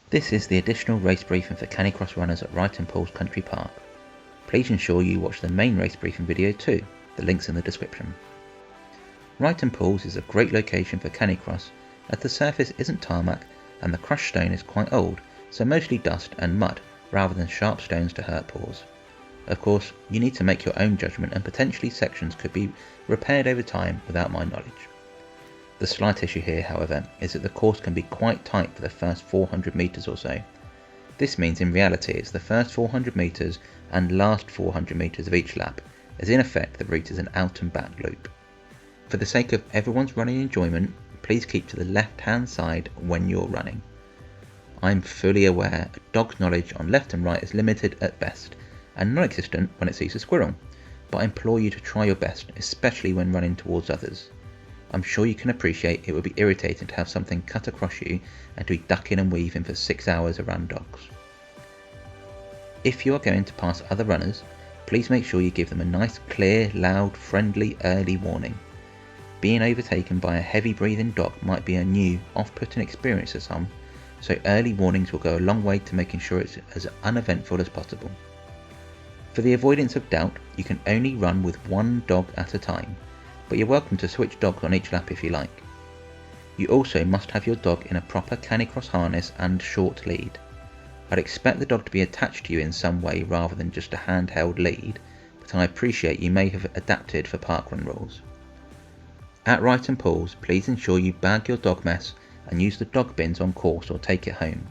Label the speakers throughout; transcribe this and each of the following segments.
Speaker 1: This is the additional race briefing for Canicross runners at Ryton Country Park. Please ensure you watch the main race briefing video too, the link's in the description. Ryton Pools is a great location for Canicross as the surface isn't tarmac and the crushed stone is quite old, so mostly dust and mud rather than sharp stones to hurt paws. Of course, you need to make your own judgment and potentially sections could be repaired over time without my knowledge. The slight issue here, however, is that the course can be quite tight for the first 400 metres or so. This means in reality it's the first 400 metres and last 400 metres of each lap, as in effect the route is an out and back loop. For the sake of everyone's running enjoyment, please keep to the left hand side when you're running. I'm fully aware a dog's knowledge on left and right is limited at best, and non-existent when it sees a squirrel, but I implore you to try your best, especially when running towards others. I'm sure you can appreciate it would be irritating to have something cut across you and to be ducking and weaving for 6 hours around dogs. If you are going to pass other runners, please make sure you give them a nice, clear, loud, friendly, early warning. Being overtaken by a heavy breathing dog might be a new, off-putting experience for some, so early warnings will go a long way to making sure it's as uneventful as possible. For the avoidance of doubt, you can only run with one dog at a time, but you're welcome to switch dogs on each lap if you like. You also must have your dog in a proper Canicross harness and short lead. I'd expect the dog to be attached to you in some way rather than just a handheld lead, but I appreciate you may have adapted for parkrun rules. At Ryton Pools, please ensure you bag your dog mess and use the dog bins on course or take it home.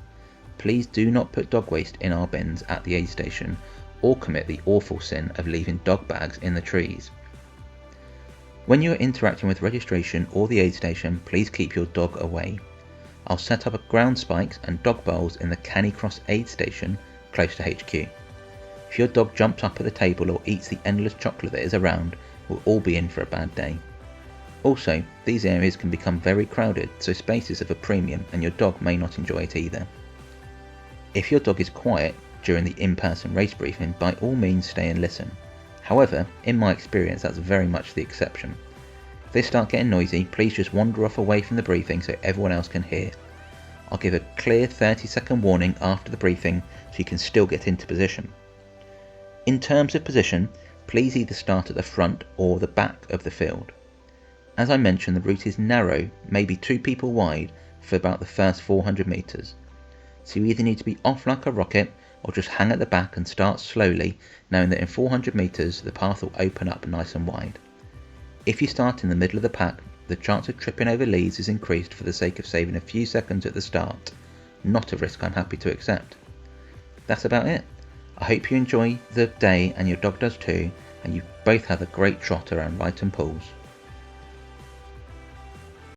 Speaker 1: Please do not put dog waste in our bins at the aid station or commit the awful sin of leaving dog bags in the trees. When you are interacting with registration or the aid station, please keep your dog away. I'll set up ground spikes and dog bowls in the Canicross aid station close to HQ. If your dog jumps up at the table or eats the endless chocolate that is around, we'll all be in for a bad day. Also, these areas can become very crowded, so space is of a premium and your dog may not enjoy it either. If your dog is quiet during the in-person race briefing, by all means stay and listen. However, in my experience that's very much the exception. If they start getting noisy, please just wander off away from the briefing so everyone else can hear. I'll give a clear 30-second warning after the briefing so you can still get into position. In terms of position, please either start at the front or the back of the field. As I mentioned, the route is narrow, maybe 2 people wide, for about the first 400 metres. So you either need to be off like a rocket or just hang at the back and start slowly, knowing that in 400 metres the path will open up nice and wide. If you start in the middle of the pack, the chance of tripping over leads is increased for the sake of saving a few seconds at the start, not a risk I'm happy to accept. That's about it. I hope you enjoy the day and your dog does too, and you both have a great trot around Ryton Pools.